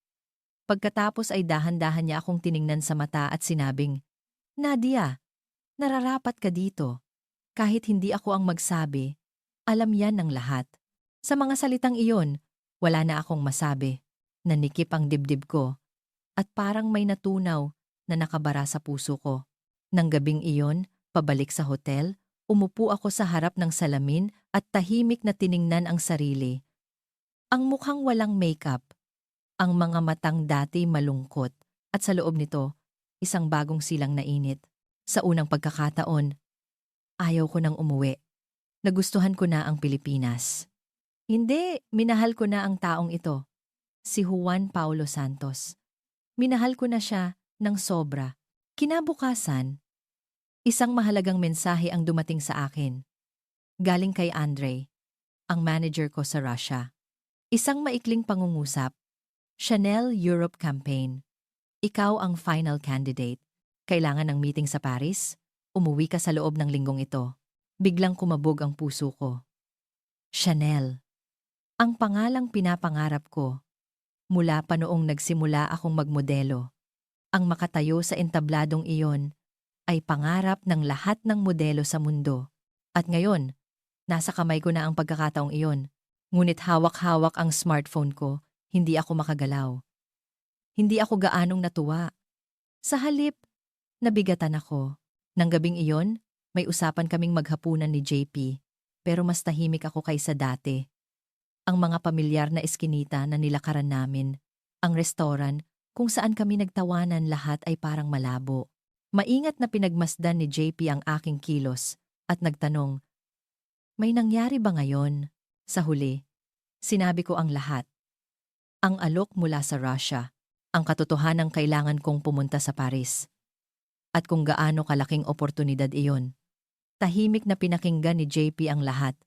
Pagkatapos ay dahan-dahan niya akong tiningnan sa mata at sinabing, Nadia, nararapat ka dito. Kahit hindi ako ang magsabi, alam yan ng lahat. Sa mga salitang iyon, wala na akong masabi. Nanikip ang dibdib ko at parang may natunaw na nakabara sa puso ko. Nang gabing iyon, pabalik sa hotel, umupo ako sa harap ng salamin at tahimik na tiningnan ang sarili. Ang mukhang walang makeup, ang mga matang dati malungkot, at sa loob nito, isang bagong silang na init. Sa unang pagkakataon, ayaw ko nang umuwi. Nagustuhan ko na ang Pilipinas. Hindi, minahal ko na ang taong ito. Si Juan Paulo Santos. Minahal ko na siya ng sobra. Kinabukasan, isang mahalagang mensahe ang dumating sa akin. Galing kay Andre, ang manager ko sa Russia. Isang maikling pangungusap. Chanel Europe Campaign. Ikaw ang final candidate. Kailangan ng meeting sa Paris? Umuwi ka sa loob ng linggong ito. Biglang kumabog ang puso ko. Chanel. Ang pangalang pinapangarap ko. Mula pa noong nagsimula akong magmodelo. Ang makatayo sa entabladong iyon ay pangarap ng lahat ng modelo sa mundo. At ngayon, nasa kamay ko na ang pagkakataong iyon. Ngunit hawak-hawak ang smartphone ko, hindi ako makagalaw. Hindi ako gaanong natuwa. Sa halip, nabigatan ako. Nang gabing iyon, may usapan kaming maghapunan ni JP, pero mas tahimik ako kaysa dati. Ang mga pamilyar na eskinita na nilakaran namin, ang restoran kung saan kami nagtawanan lahat ay parang malabo. Maingat na pinagmasdan ni JP ang aking kilos at nagtanong, may nangyari ba ngayon? Sa huli, sinabi ko ang lahat. Ang alok mula sa Russia, ang katotohanang kailangan kong pumunta sa Paris. At kung gaano kalaking oportunidad iyon. Tahimik na pinakinggan ni JP ang lahat.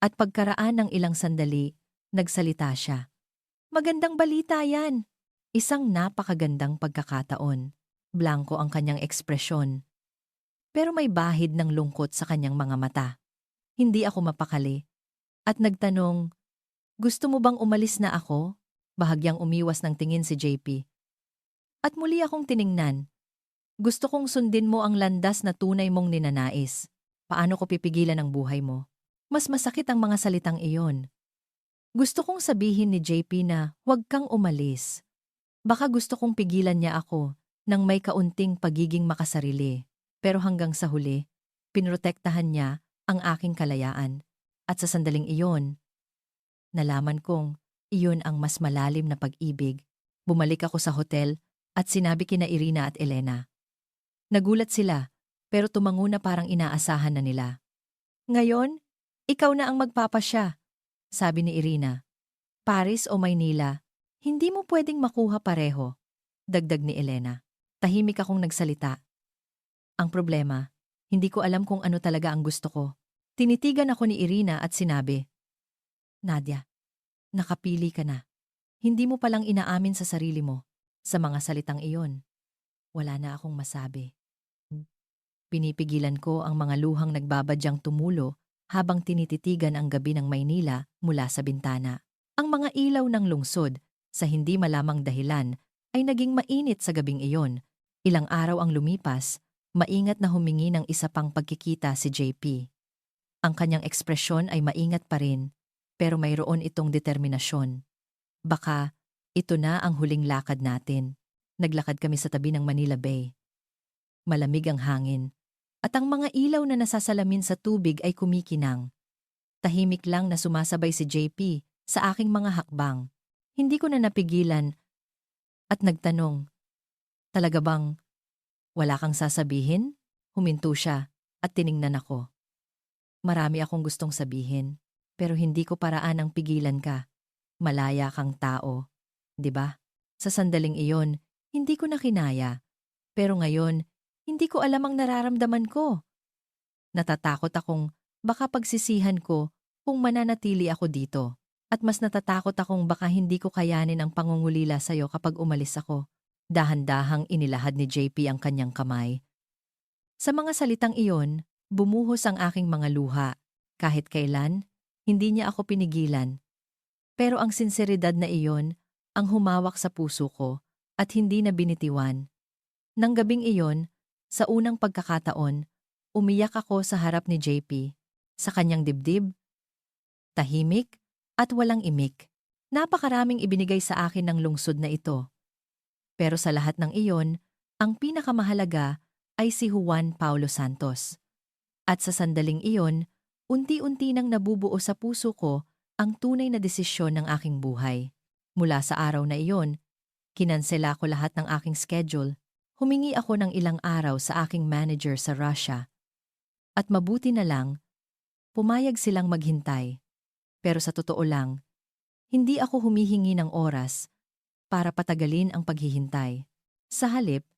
At pagkaraan ng ilang sandali, nagsalita siya. Magandang balita yan. Isang napakagandang pagkakataon. Blanko ang kanyang ekspresyon. Pero may bahid ng lungkot sa kanyang mga mata. Hindi ako mapakali. At nagtanong, gusto mo bang umalis na ako? Bahagyang umiwas ng tingin si JP. At muli akong tiningnan. Gusto kong sundin mo ang landas na tunay mong ninanais. Paano ko pipigilan ang buhay mo? Mas masakit ang mga salitang iyon. Gusto kong sabihin ni JP na huwag kang umalis. Baka gusto kong pigilan niya ako nang may kaunting pagiging makasarili. Pero hanggang sa huli, pinrotektahan niya ang aking kalayaan. At sa sandaling iyon, nalaman kong iyon ang mas malalim na pag-ibig. Bumalik ako sa hotel at sinabi kina Irina at Elena. Nagulat sila, pero tumango na parang inaasahan na nila. Ngayon, ikaw na ang magpapasya, sabi ni Irina. Paris o Maynila, hindi mo pwedeng makuha pareho, dagdag ni Elena. Tahimik akong nagsalita. Ang problema, hindi ko alam kung ano talaga ang gusto ko. Tinitigan ako ni Irina at sinabi, Nadia, nakapili ka na. Hindi mo palang inaamin sa sarili mo. Sa mga salitang iyon, wala na akong masabi. Pinipigilan ko ang mga luhang nagbabadyang tumulo habang tinititigan ang gabi ng Maynila mula sa bintana. Ang mga ilaw ng lungsod, sa hindi malamang dahilan, ay naging mainit sa gabing iyon. Ilang araw ang lumipas, maingat na humingi ng isa pang pagkikita si JP. Ang kanyang ekspresyon ay maingat pa rin, pero mayroon itong determinasyon. Baka, ito na ang huling lakad natin. Naglakad kami sa tabi ng Manila Bay. Malamig ang hangin, at ang mga ilaw na nasasalamin sa tubig ay kumikinang. Tahimik lang na sumasabay si JP sa aking mga hakbang. Hindi ko na napigilan at nagtanong, talaga bang wala kang sasabihin? Huminto siya at tiningnan ako. Marami akong gustong sabihin, pero hindi ko paraan ang pigilan ka. Malaya kang tao, di ba? Sa sandaling iyon, hindi ko na kinaya. Pero ngayon, hindi ko alam ang nararamdaman ko. Natatakot akong baka pagsisihan ko kung mananatili ako dito. At mas natatakot akong baka hindi ko kayanin ang pangungulila sa'yo kapag umalis ako. Dahan-dahang inilahad ni JP ang kanyang kamay. Sa mga salitang iyon, bumuhos ang aking mga luha. Kahit kailan, hindi niya ako pinigilan. Pero ang sinseridad na iyon ang humawak sa puso ko at hindi na binitiwan. Nang gabing iyon, sa unang pagkakataon, umiyak ako sa harap ni JP, sa kanyang dibdib, tahimik at walang imik. Napakaraming ibinigay sa akin ng lungsod na ito. Pero sa lahat ng iyon, ang pinakamahalaga ay si Juan Paulo Santos. At sa sandaling iyon, unti-unti nang nabubuo sa puso ko ang tunay na desisyon ng aking buhay. Mula sa araw na iyon, kinansela ko lahat ng aking schedule. Humingi ako ng ilang araw sa aking manager sa Russia. At mabuti na lang, pumayag silang maghintay. Pero sa totoo lang, hindi ako humihingi ng oras para patagalin ang paghihintay. Sa halip,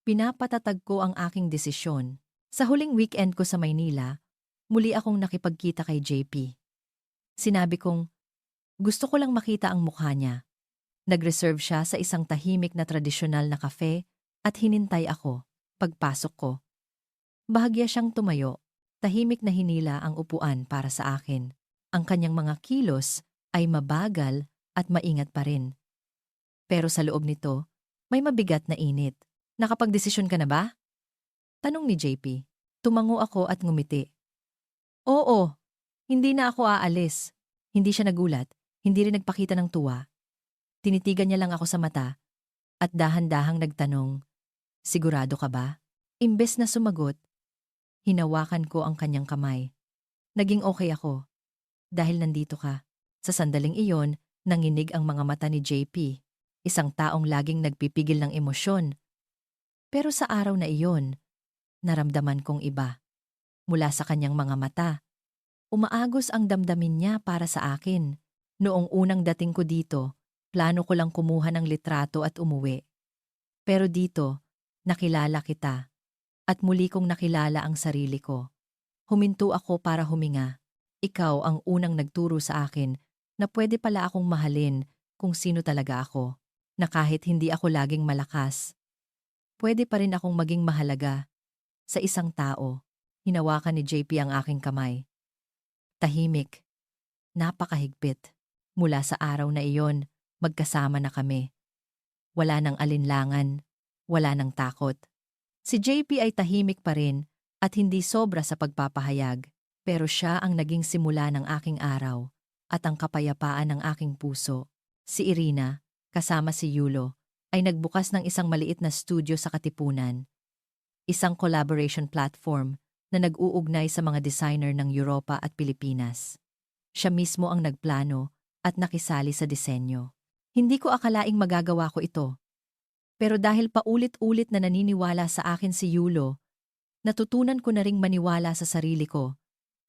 pinapatatag ko ang aking desisyon. Sa huling weekend ko sa Maynila, muli akong nakipagkita kay JP. Sinabi kong, gusto ko lang makita ang mukha niya. Nag-reserve siya sa isang tahimik na tradisyonal na kafe at hinintay ako. Pagpasok ko, bahagya siyang tumayo. Tahimik na hinila ang upuan para sa akin. Ang kanyang mga kilos ay mabagal at maingat pa rin. Pero sa loob nito, may mabigat na init. Nakapagdesisyon ka na ba? Tanong ni JP. Tumango ako at ngumiti. Oo, hindi na ako aalis. Hindi siya nagulat, hindi rin nagpakita ng tuwa. Tinitigan niya lang ako sa mata at dahan-dahang nagtanong, sigurado ka ba? Imbes na sumagot, hinawakan ko ang kanyang kamay. Naging okay ako dahil nandito ka. Sa sandaling iyon, nanginig ang mga mata ni JP, isang taong laging nagpipigil ng emosyon. Pero sa araw na iyon, naramdaman kong iba. Mula sa kanyang mga mata, umaagos ang damdamin niya para sa akin. Noong unang dating ko dito, plano ko lang kumuha ng litrato at umuwi. Pero dito, nakilala kita. At muli kong nakilala ang sarili ko. Huminto ako para huminga. Ikaw ang unang nagturo sa akin na pwede pala akong mahalin kung sino talaga ako. Na kahit hindi ako laging malakas, pwede pa rin akong maging mahalaga sa isang tao. Hinawakan ni JP ang aking kamay. Tahimik. Napakahigpit. Mula sa araw na iyon, magkasama na kami. Wala nang alinlangan, wala nang takot. Si JP ay tahimik pa rin at hindi sobra sa pagpapahayag. Pero siya ang naging simula ng aking araw at ang kapayapaan ng aking puso. Si Irina, kasama si Yulo, ay nagbukas ng isang maliit na studio sa Katipunan. Isang collaboration platform na nag-uugnay sa mga designer ng Europa at Pilipinas. Siya mismo ang nagplano at nakisali sa disenyo. Hindi ko akalaing magagawa ko ito. Pero dahil paulit-ulit na naniniwala sa akin si Yulo, natutunan ko na ring maniwala sa sarili ko.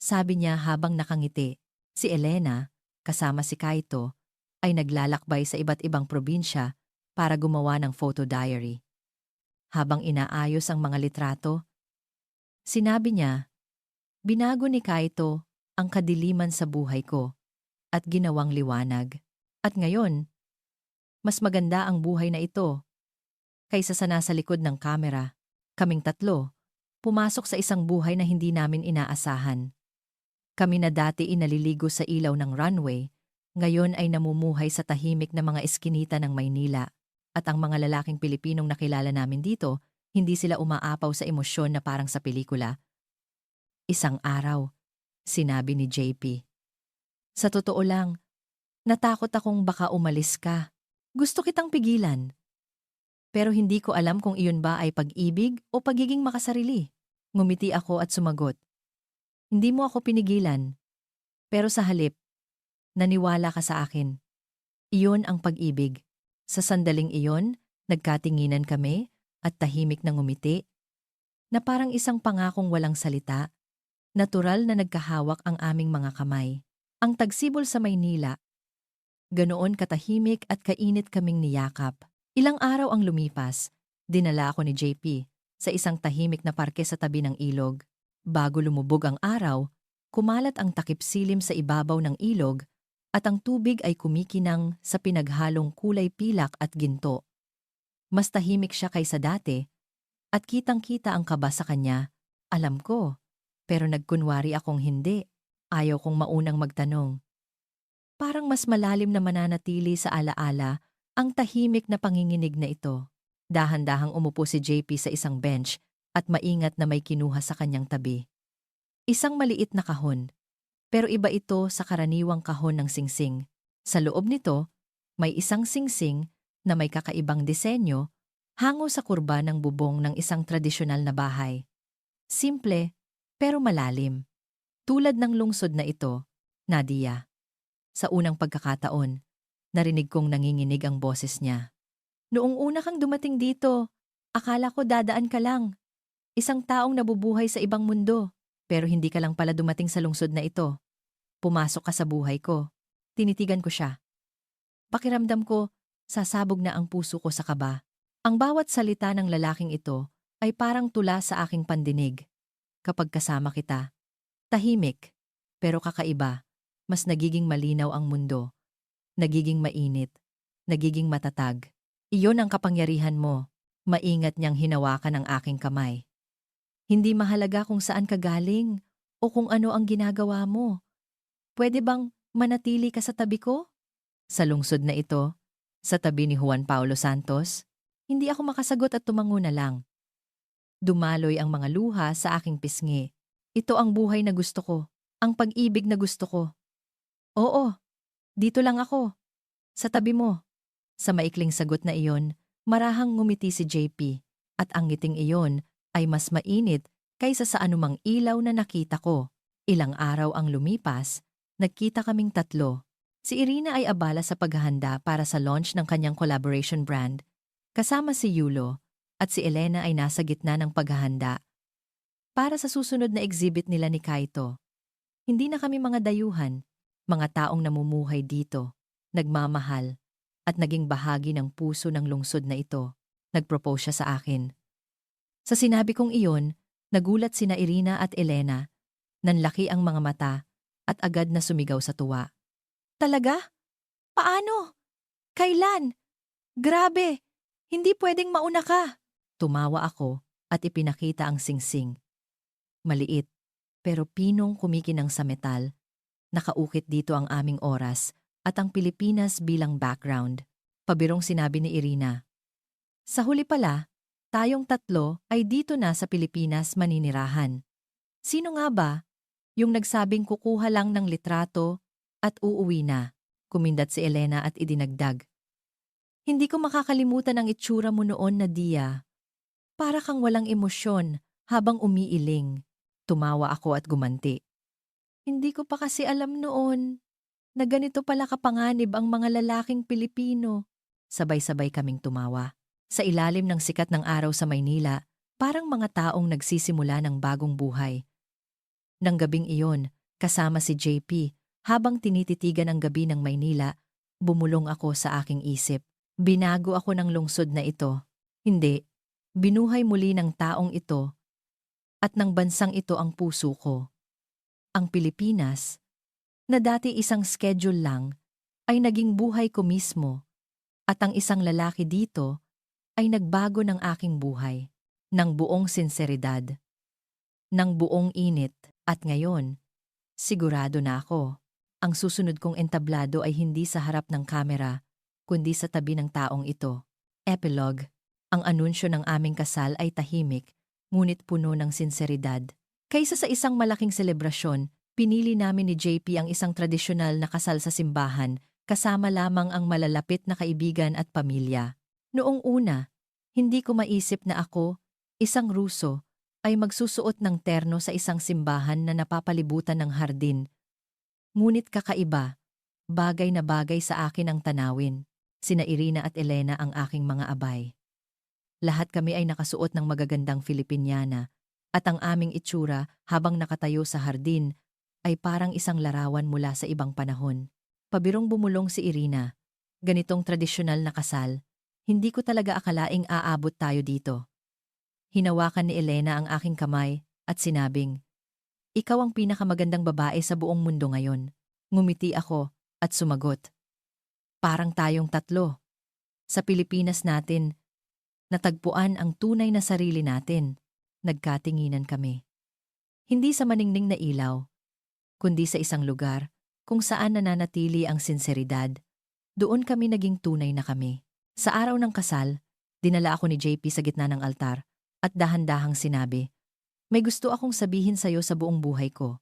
Sabi niya habang nakangiti. Si Elena, kasama si Kaito, ay naglalakbay sa iba't ibang probinsya para gumawa ng photo diary. Habang inaayos ang mga litrato, sinabi niya, binago ni Kaito ang kadiliman sa buhay ko at ginawang liwanag. At ngayon, mas maganda ang buhay na ito kaysa sa nasa likod ng kamera. Kaming tatlo, pumasok sa isang buhay na hindi namin inaasahan. Kami na dati inaliligo sa ilaw ng runway, ngayon ay namumuhay sa tahimik na mga eskinita ng Maynila. At ang mga lalaking Pilipinong nakilala namin dito, hindi sila umaapaw sa emosyon na parang sa pelikula. Isang araw, sinabi ni JP. Sa totoo lang, natakot akong baka umalis ka. Gusto kitang pigilan. Pero hindi ko alam kung iyon ba ay pag-ibig o pagiging makasarili. Ngumiti ako at sumagot. Hindi mo ako pinigilan. Pero sa halip, naniwala ka sa akin. Iyon ang pag-ibig. Sa sandaling iyon, nagkatinginan kami at tahimik na ngumiti, na parang isang pangakong walang salita. Natural na nagkahawak ang aming mga kamay. Ang tagsibol sa Maynila, Ganoon katahimik at kainit kaming niyakap. Ilang araw ang lumipas. Dinala ako ni JP sa isang tahimik na parke sa tabi ng ilog. Bago lumubog ang araw, kumalat ang takip silim sa ibabaw ng ilog at ang tubig ay kumikinang sa pinaghalong kulay pilak at ginto. Mas tahimik siya kaysa dati at kitang-kita ang kaba sa kanya. Alam ko, pero nagkunwari akong hindi. Ayaw kong maunang magtanong. Parang mas malalim na mananatili sa alaala ang tahimik na panginginig na ito. Dahan-dahang umupo si JP sa isang bench at maingat na may kinuha sa kanyang tabi. Isang maliit na kahon, pero iba ito sa karaniwang kahon ng singsing. Sa loob nito, may isang singsing na may kakaibang disenyo hango sa kurba ng bubong ng isang tradisyonal na bahay. Simple, pero malalim. Tulad ng lungsod na ito, Nadia. Sa unang pagkakataon, narinig kong nanginginig ang boses niya. Noong una kang dumating dito, akala ko dadaan ka lang. Isang taong nabubuhay sa ibang mundo, pero hindi ka lang pala dumating sa lungsod na ito. Pumasok ka sa buhay ko. Tinitigan ko siya. Pakiramdam ko, sasabog na ang puso ko sa kaba. Ang bawat salita ng lalaking ito ay parang tula sa aking pandinig. Kapag kasama kita, tahimik, pero kakaiba. Mas nagiging malinaw ang mundo, nagiging mainit, nagiging matatag. Iyon ang kapangyarihan mo, maingat niyang hinawakan ang aking kamay. Hindi mahalaga kung saan ka galing o kung ano ang ginagawa mo. Pwede bang manatili ka sa tabi ko? Sa lungsod na ito, sa tabi ni Juan Paulo Santos, hindi ako makasagot at tumango na lang. Dumaloy ang mga luha sa aking pisngi. Ito ang buhay na gusto ko, ang pag-ibig na gusto ko. Oo, dito lang ako. Sa tabi mo. Sa maikling sagot na iyon, marahang ngumiti si JP at ang ngiting iyon ay mas mainit kaysa sa anumang ilaw na nakita ko. Ilang araw ang lumipas, nagkita kaming tatlo. Si Irina ay abala sa paghahanda para sa launch ng kanyang collaboration brand. Kasama si Yulo at si Elena ay nasa gitna ng paghahanda para sa susunod na exhibit nila ni Kaito. Hindi na kami mga dayuhan. Mga taong namumuhay dito, nagmamahal, at naging bahagi ng puso ng lungsod na ito. Nagpropose siya sa akin. Sa sinabi kong iyon, nagulat sina Irina at Elena. Nanlaki ang mga mata at agad na sumigaw sa tuwa. Talaga? Paano? Kailan? Grabe! Hindi pwedeng mauna ka! Tumawa ako at ipinakita ang singsing. Maliit, pero pinong kumikinang sa metal. Nakaukit dito ang aming oras at ang Pilipinas bilang background. Pabirong sinabi ni Irina. Sa huli pala, tayong tatlo ay dito na sa Pilipinas maninirahan. Sino nga ba? Yung nagsabing kukuha lang ng litrato at uuwi na, kumindat si Elena at idinagdag. Hindi ko makakalimutan ang itsura mo noon, Nadia. Para kang walang emosyon habang umiiling. Tumawa ako at gumanti. Hindi ko pa kasi alam noon na ganito pala kapanganib ang mga lalaking Pilipino. Sabay-sabay kaming tumawa. Sa ilalim ng sikat ng araw sa Maynila, parang mga taong nagsisimula ng bagong buhay. Nang gabing iyon, kasama si JP, habang tinititigan ang gabi ng Maynila, bumulong ako sa aking isip. Binago ako ng lungsod na ito. Hindi, binuhay muli ng taong ito at ng bansang ito ang puso ko. Ang Pilipinas, na dati isang schedule lang, ay naging buhay ko mismo, at ang isang lalaki dito ay nagbago ng aking buhay, ng buong sinseridad, ng buong init, at ngayon, sigurado na ako, ang susunod kong entablado ay hindi sa harap ng kamera, kundi sa tabi ng taong ito. Epilogue, ang anunsyo ng aming kasal ay tahimik, ngunit puno ng sinseridad. Kaysa sa isang malaking selebrasyon, pinili namin ni JP ang isang tradisyonal na kasal sa simbahan, kasama lamang ang malalapit na kaibigan at pamilya. Noong una, hindi ko maisip na ako, isang Ruso, ay magsusuot ng terno sa isang simbahan na napapalibutan ng hardin. Ngunit kakaiba, bagay na bagay sa akin ang tanawin. Sina Irina at Elena ang aking mga abay. Lahat kami ay nakasuot ng magagandang Filipiniana, at ang aming itsura habang nakatayo sa hardin ay parang isang larawan mula sa ibang panahon. Pabirong bumulong si Irina. Ganitong tradisyonal na kasal. Hindi ko talaga akalaing aabot tayo dito. Hinawakan ni Elena ang aking kamay at sinabing, "Ikaw ang pinakamagandang babae sa buong mundo ngayon." Ngumiti ako at sumagot, "Parang tayong tatlo. Sa Pilipinas natin, natagpuan ang tunay na sarili natin." Nagkatinginan kami. Hindi sa maningning na ilaw, kundi sa isang lugar kung saan nananatili ang sinseridad. Doon kami naging tunay na kami. Sa araw ng kasal, dinala ako ni JP sa gitna ng altar at dahan-dahang sinabi, "May gusto akong sabihin sa'yo sa buong buhay ko.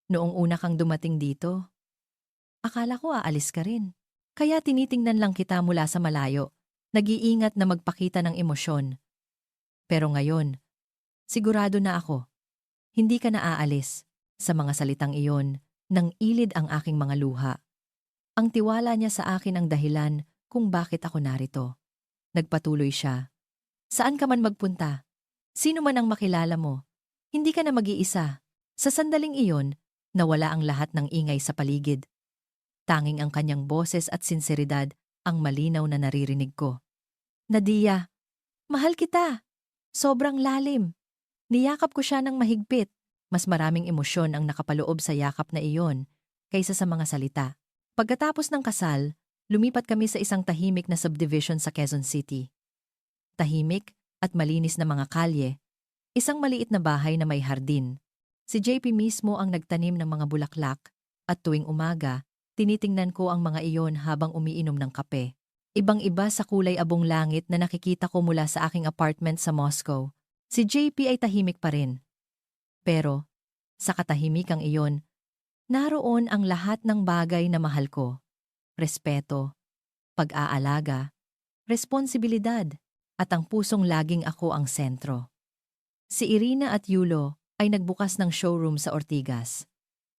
Noong una kang dumating dito, akala ko aalis ka rin. Kaya tinitingnan lang kita mula sa malayo, nag-iingat na magpakita ng emosyon. Pero ngayon, sigurado na ako, hindi ka na aalis." Sa mga salitang iyon, nang ilid ang aking mga luha. Ang tiwala niya sa akin ang dahilan kung bakit ako narito. Nagpatuloy siya, "Saan ka man magpunta, sino man ang makilala mo, hindi ka na mag-iisa." Sa sandaling iyon, nawala ang lahat ng ingay sa paligid. Tanging ang kanyang boses at sinseridad ang malinaw na naririnig ko. "Nadia, mahal kita. Sobrang lalim." Niyakap ko siya ng mahigpit. Mas maraming emosyon ang nakapaloob sa yakap na iyon kaysa sa mga salita. Pagkatapos ng kasal, lumipat kami sa isang tahimik na subdivision sa Quezon City. Tahimik at malinis na mga kalye, isang maliit na bahay na may hardin. Si JP mismo ang nagtanim ng mga bulaklak at tuwing umaga, tinitingnan ko ang mga iyon habang umiinom ng kape. Ibang-iba sa kulay abong langit na nakikita ko mula sa aking apartment sa Moscow. Si JP ay tahimik pa rin. Pero, sa katahimikang iyon, naroon ang lahat ng bagay na mahal ko. Respeto, pag-aalaga, responsibilidad, at ang pusong laging ako ang sentro. Si Irina at Yulo ay nagbukas ng showroom sa Ortigas.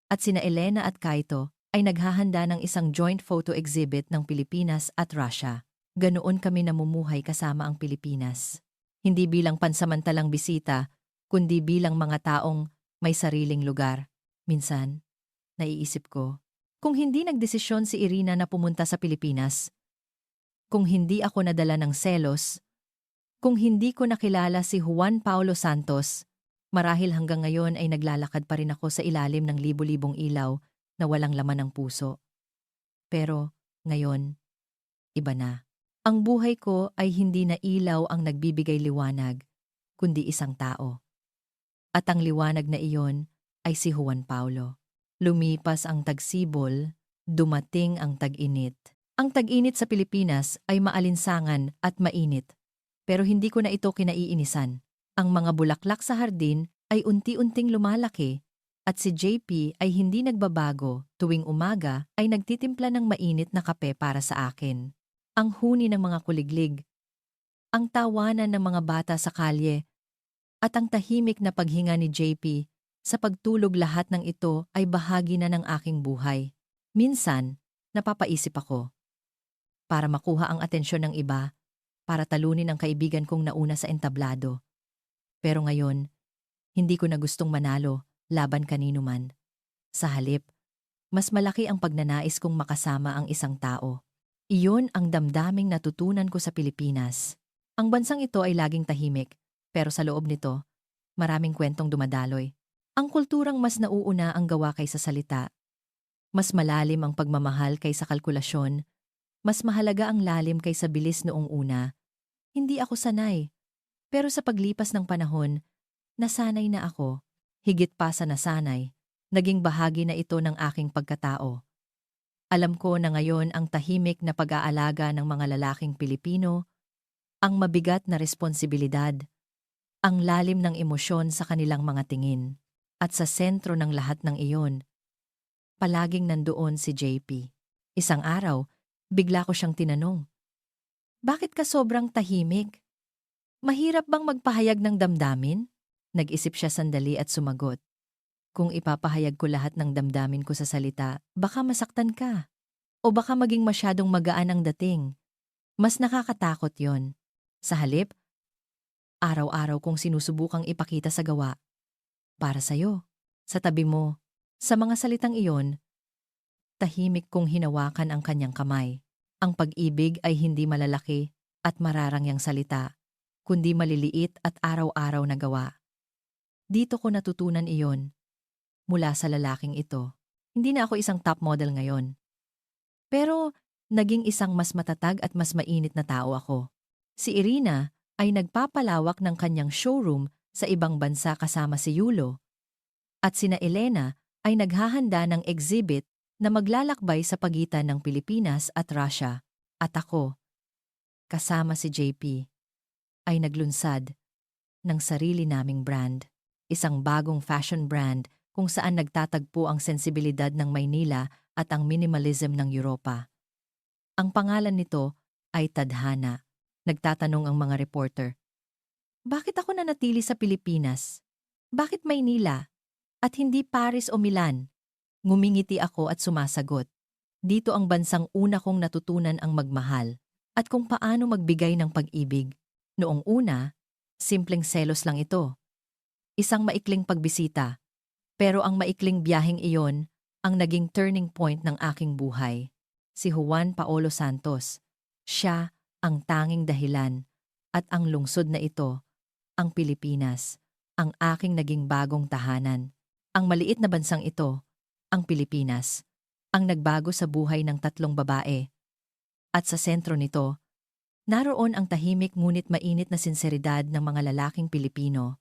At sina Elena at Kaito ay naghahanda ng isang joint photo exhibit ng Pilipinas at Russia. Ganoon kami namumuhay kasama ang Pilipinas. Hindi bilang pansamantalang bisita, kundi bilang mga taong may sariling lugar. Minsan, naiisip ko, kung hindi nagdesisyon si Irina na pumunta sa Pilipinas, kung hindi ako nadala ng selos, kung hindi ko nakilala si Juan Paulo Santos, marahil hanggang ngayon ay naglalakad pa rin ako sa ilalim ng libu-libong ilaw na walang laman ng puso. Pero, ngayon, iba na. Ang buhay ko ay hindi na ilaw ang nagbibigay liwanag, kundi isang tao. At ang liwanag na iyon ay si Juan Paulo. Lumipas ang tagsibol, dumating ang tag-init. Ang tag-init sa Pilipinas ay maalinsangan at mainit. Pero hindi ko na ito kinaiinisan. Ang mga bulaklak sa hardin ay unti-unting lumalaki at si JP ay hindi nagbabago tuwing umaga ay nagtitimpla ng mainit na kape para sa akin. Ang huni ng mga kuliglig, ang tawanan ng mga bata sa kalye, at ang tahimik na paghinga ni JP sa pagtulog, lahat ng ito ay bahagi na ng aking buhay. Minsan, napapaisip ako. Para makuha ang atensyon ng iba, para talunin ang kaibigan kong nauna sa entablado. Pero ngayon, hindi ko na gustong manalo laban kanino man. Sa halip, mas malaki ang pagnanais kong makasama ang isang tao. Iyon ang damdaming natutunan ko sa Pilipinas. Ang bansang ito ay laging tahimik, pero sa loob nito, maraming kwentong dumadaloy. Ang kulturang mas nauuna ang gawa kaysa salita. Mas malalim ang pagmamahal kaysa kalkulasyon. Mas mahalaga ang lalim kaysa bilis noong una. Hindi ako sanay. Pero sa paglipas ng panahon, nasanay na ako. Higit pa sa nasanay, naging bahagi na ito ng aking pagkatao. Alam ko na ngayon ang tahimik na pag-aalaga ng mga lalaking Pilipino, ang mabigat na responsibilidad, ang lalim ng emosyon sa kanilang mga tingin. At sa sentro ng lahat ng iyon, palaging nandoon si JP. Isang araw, bigla ko siyang tinanong, "Bakit ka sobrang tahimik? Mahirap bang magpahayag ng damdamin?" Nag-isip siya sandali at sumagot, "Kung ipapahayag ko lahat ng damdamin ko sa salita, baka masaktan ka. O baka maging masyadong magaan ang dating. Mas nakakatakot yon. Sa halip, araw-araw kong sinusubukang ipakita sa gawa. Para sa'yo, sa tabi mo, sa mga salitang iyon, tahimik kong hinawakan ang kanyang kamay. Ang pag-ibig ay hindi malalaki at mararangyang salita, kundi maliliit at araw-araw na gawa. Dito ko natutunan iyon, mula sa lalaking ito. Hindi na ako isang top model ngayon. Pero naging isang mas matatag at mas mainit na tao ako. Si Irina ay nagpapalawak ng kanyang showroom sa ibang bansa kasama si Yulo. At sina Elena ay naghahanda ng exhibit na maglalakbay sa pagitan ng Pilipinas at Russia. At ako, kasama si JP, ay naglunsad ng sarili naming brand. Isang bagong fashion brand kung saan nagtatagpo ang sensibilidad ng Maynila at ang minimalism ng Europa. Ang pangalan nito ay Tadhana. Nagtatanong ang mga reporter. Bakit ako nanatili sa Pilipinas? Bakit Maynila? At hindi Paris o Milan? Ngumingiti ako at sumasagot. Dito ang bansang una kong natutunan ang magmahal at kung paano magbigay ng pag-ibig. Noong una, simpleng selos lang ito. Isang maikling pagbisita. Pero ang maikling biyaheng iyon ang naging turning point ng aking buhay. Si Juan Paolo Santos. Siya ang tanging dahilan at ang lungsod na ito, ang Pilipinas, ang aking naging bagong tahanan. Ang maliit na bansang ito, ang Pilipinas, ang nagbago sa buhay ng 3 babae. At sa sentro nito, naroon ang tahimik ngunit mainit na sinseridad ng mga lalaking Pilipino.